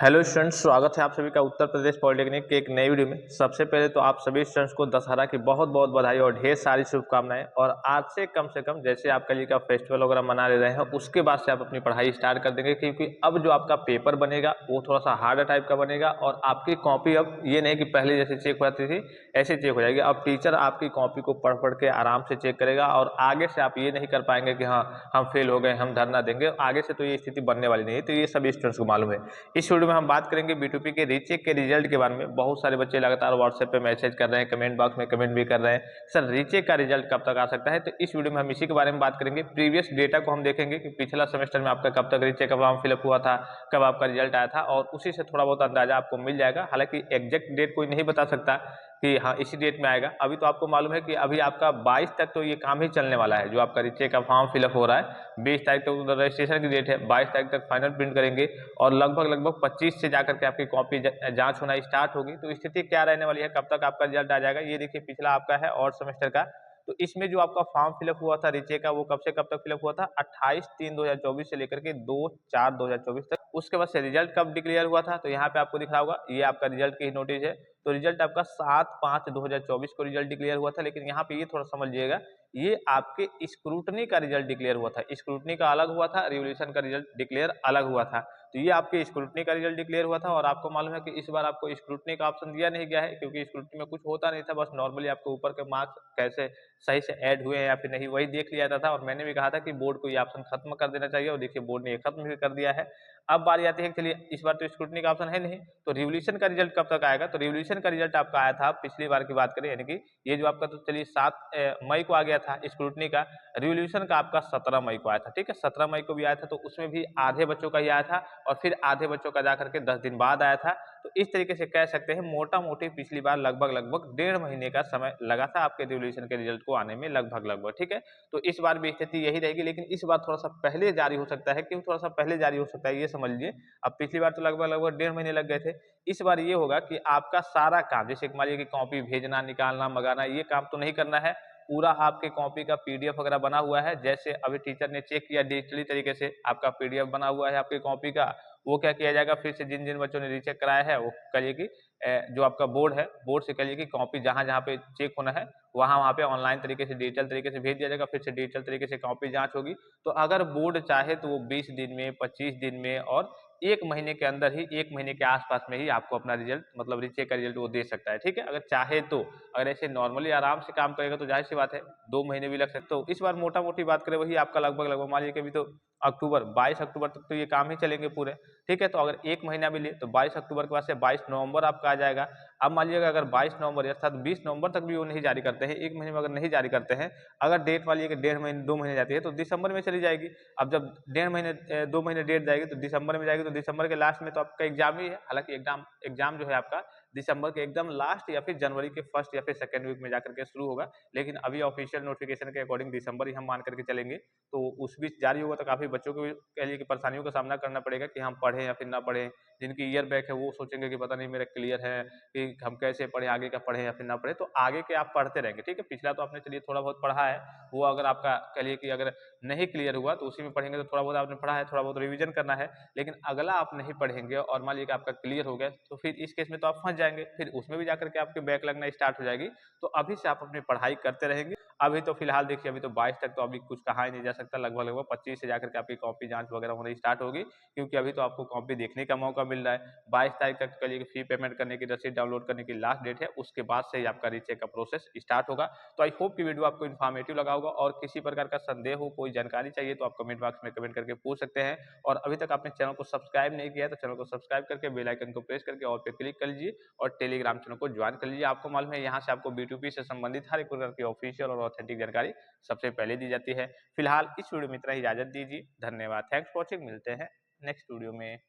Hello students, स्वागत है आप सभी का उत्तर प्रदेश पॉलिटेक्निक के एक नई वीडियो में। सबसे पहले तो आप सभी स्टूडेंट्स को दशहरा की बहुत बहुत बधाई और ढेर सारी शुभकामनाएं। और आज से कम जैसे आप कल का फेस्टिवल वगैरह मना ले रहे हैं, उसके बाद से आप अपनी पढ़ाई स्टार्ट कर देंगे, क्योंकि अब जो आपका पेपर बनेगा वो थोड़ा सा हार्ड टाइप का बनेगा। और आपकी कॉपी अब ये नहीं कि पहले जैसे चेक हो जाती थी ऐसे चेक हो जाएगी। अब टीचर आपकी कॉपी को पढ़ पढ़ के आराम से चेक करेगा और आगे से आप ये नहीं कर पाएंगे कि हाँ हम फेल हो गए, हम धरना देंगे। आगे से तो ये स्थिति बनने वाली नहीं है, तो ये सभी स्टूडेंट्स को मालूम है। इस वीडियो में हम बात करेंगे B2P के रीचेक के रिजल्ट के बारे में। बहुत सारे बच्चे लगातार व्हाट्सएप पे मैसेज कर रहे हैं, कमेंट बॉक्स में कमेंट भी कर रहे हैं, सर रीचेक का रिजल्ट कब तक आ सकता है। तो इस वीडियो में हम इसी के बारे में बात करेंगे। प्रीवियस डेटा को हम देखेंगे कि पिछला सेमेस्टर में आपका कब तक रीचेक का फॉर्म फिलअप हुआ था, कब आपका रिजल्ट आया था, और उसी से थोड़ा बहुत अंदाजा आपको मिल जाएगा। हालांकि एग्जैक्ट डेट कोई नहीं बता सकता कि हाँ इसी डेट में आएगा। अभी तो आपको मालूम है कि अभी आपका 22 तक तो ये काम ही चलने वाला है। जो आपका रीचेक का फॉर्म फिलअप हो रहा है, 20 तारीख तक तो रजिस्ट्रेशन की डेट है, 22 तारीख तक फाइनल प्रिंट करेंगे और लगभग 25 से जाकर के आपकी कॉपी जांच होना स्टार्ट होगी। तो स्थिति क्या रहने वाली है, कब तक आपका रिजल्ट आ जाएगा, ये देखिए पिछला आपका है और सेमेस्टर का। तो इसमें जो आपका फॉर्म फिलअप हुआ था रीचेक का, वो कब से कब तक फिलअप हुआ था, 28/3/2024 से लेकर के 2/4/2024 तक। उसके बाद से रिजल्ट कब डिक्लेयर हुआ था, तो यहाँ पे आपको दिख रहा होगा, ये आपका रिजल्ट की नोटिस है। तो रिजल्ट आपका 7/5/2024 को रिजल्ट डिक्लेयर हुआ था। लेकिन यहाँ पे ये थोड़ा समझिएगा, ये आपके स्क्रूटनी का रिजल्ट डिक्लेयर हुआ था। स्क्रूटनी का अलग हुआ था, रिवोल्यूशन का रिजल्ट डिक्लेयर अलग हुआ था। तो ये आपके स्क्रूटनी का रिजल्ट डिक्लेयर हुआ था। और आपको मालूम है कि इस बार आपको स्क्रूटनी का ऑप्शन दिया नहीं गया है, क्योंकि स्क्रूटनी में कुछ होता नहीं था, बस नॉर्मली आपको ऊपर के मार्क्स कैसे सही से ऐड हुए हैं या फिर नहीं, वही देख लिया जाता था। और मैंने भी कहा था कि बोर्ड को ये ऑप्शन खत्म कर देना चाहिए, और देखिए बोर्ड ने ये खत्म भी कर दिया है। अब बारी आती है, चलिए इस बार तो स्क्रूटनी का ऑप्शन है नहीं, तो रिवोल्यूशन का रिजल्ट कब तक आएगा। तो रिवोल्यूशन का रिजल्ट आपका आया था, पिछली बार की बात करें, यानी कि ये जो आपका, तो चलिए 7 मई को आ गया था स्क्रूटनी का। रिवोल्यूशन का आपका 17 मई को आया था। ठीक है, 17 मई को भी आया था, तो उसमें भी आधे बच्चों का ही आया था और फिर आधे बच्चों का जाकर के 10 दिन बाद आया था। तो इस तरीके से कह सकते हैं मोटा मोटी पिछली बार लगभग 1.5 महीने का समय लगा था आपके रिवोल्यूशन के रिजल्ट को आने में, लगभग। ठीक है, तो इस बार भी स्थिति यही रहेगी, लेकिन इस बार थोड़ा सा पहले जारी हो सकता है। क्यों थोड़ा सा पहले जारी हो सकता है, ये समझ लीजिए। अब पिछली बार तो लगभग 1.5 महीने लग गए थे। इस बार ये होगा कि आपका सारा काम, जैसे मान लीजिए कि कॉपी भेजना, निकालना, मंगाना, ये काम तो नहीं करना है। पूरा आपके कॉपी का पीडीएफ वगैरह बना हुआ है। जैसे अभी टीचर ने चेक किया डिजिटली तरीके से, आपका पीडीएफ बना हुआ है आपकी कॉपी का। वो क्या किया जाएगा, फिर से जिन जिन बच्चों ने रीचेक कराया है, वो कहिए कि जो आपका बोर्ड है, बोर्ड से कहिए कि कॉपी जहाँ जहाँ पे चेक होना है, वहाँ पे ऑनलाइन तरीके से, डिजिटल तरीके से भेज दिया जाएगा। फिर से डिजिटल तरीके से कॉपी जांच होगी। तो अगर बोर्ड चाहे तो वो 20 दिन में, 25 दिन में और 1 महीने के अंदर ही, 1 महीने के आसपास में ही आपको अपना रिजल्ट, मतलब रीचेक का रिजल्ट वो दे सकता है। ठीक है, अगर चाहे तो। अगर ऐसे नॉर्मली आराम से काम करेगा तो जाहिर सी बात है 2 महीने भी लग सकते। तो इस बार मोटा मोटी बात करें, वही आपका लगभग मान लीजिए कि अभी तो अक्टूबर, 22 अक्टूबर तक तो ये काम ही चलेंगे पूरे। ठीक है, तो अगर 1 महीना भी लिए तो 22 अक्टूबर के बाद से 22 नवंबर आपका आ जाएगा। अब मान लीजिएगा अगर 22 नवंबर अर्थात 20 नवंबर तक भी वो नहीं जारी करते हैं, 1 महीने में अगर नहीं जारी करते हैं, अगर डेट मान लीजिए कि 1.5 महीने, 2 महीने जाती है, तो दिसंबर में चली जाएगी। अब जब 1.5 महीने, 2 महीने डेट जाएगी तो दिसंबर में जाएगी, तो दिसंबर के लास्ट में तो आपका एग्जाम ही है। हालांकि एग्जाम जो है आपका दिसंबर के एकदम लास्ट या फिर जनवरी के फर्स्ट या फिर सेकेंड वीक में जाकर के शुरू होगा। लेकिन अभी ऑफिशियल नोटिफिकेशन के अकॉर्डिंग दिसंबर ही हम मान करके चलेंगे। तो उस बीच जारी होगा, तो काफी बच्चों को भी कह लिए कि परेशानियों का सामना करना पड़ेगा कि हम पढ़ें या फिर ना पढ़ें। जिनकी ईयर बैक है वो सोचेंगे कि पता नहीं मेरा क्लियर है, कि हम कैसे पढ़ें, आगे का पढ़ें या फिर ना पढ़ें। तो आगे के आप पढ़ते रहेंगे। ठीक है, पिछला तो आपने चलिए थोड़ा बहुत पढ़ा है, वो अगर आपका कह लिए कि अगर नहीं क्लियर हुआ तो उसी में पढ़ेंगे, तो थोड़ा बहुत आपने पढ़ा है, थोड़ा बहुत रिवीजन करना है। लेकिन अगला आप नहीं पढ़ेंगे और मान लीजिए कि आपका क्लियर हो गया, तो फिर इस केस में तो आप फंस जाएंगे, फिर उसमें भी जाकर के आपके बैक लगना स्टार्ट हो जाएगी। तो अभी से आप अपनी पढ़ाई करते रहेंगे। अभी तो फिलहाल देखिए, अभी तो 22 तक तो अभी कुछ कहा ही नहीं जा सकता। लगभग 25 से जाकर के आपकी कॉपी जांच वगैरह होनी स्टार्ट होगी, क्योंकि अभी तो आपको कॉपी देखने का मौका मिल रहा है। 22 तारीख तक के लिए फी पेमेंट करने की, रसीद डाउनलोड करने की लास्ट डेट है, उसके बाद से ही आपका रीचेक का प्रोसेस स्टार्ट होगा। तो आई होप कि वीडियो आपको इन्फॉर्मेटिव लगा होगा, और किसी प्रकार का संदेह हो, कोई जानकारी चाहिए, तो आप कमेंट बॉक्स में कमेंट करके पूछ सकते हैं। और अभी तक आपने चैनल को सब्सक्राइब नहीं किया है, तो चैनल को सब्सक्राइब करके बेल आइकन को प्रेस करके ऑल पे क्लिक कर लीजिए, और टेलीग्राम चैनल को ज्वाइन कर लीजिए। आपको मालूम है यहाँ से आपको B2P से संबंधित हर एक प्रकार की ऑफिशियल और ऑथेंटिक जानकारी सबसे पहले दी जाती है। फिलहाल इस वीडियो में इतना ही, इजाजत दीजिए। धन्यवाद, थैंक्स फॉर वॉचिंग। मिलते हैं नेक्स्ट वीडियो में।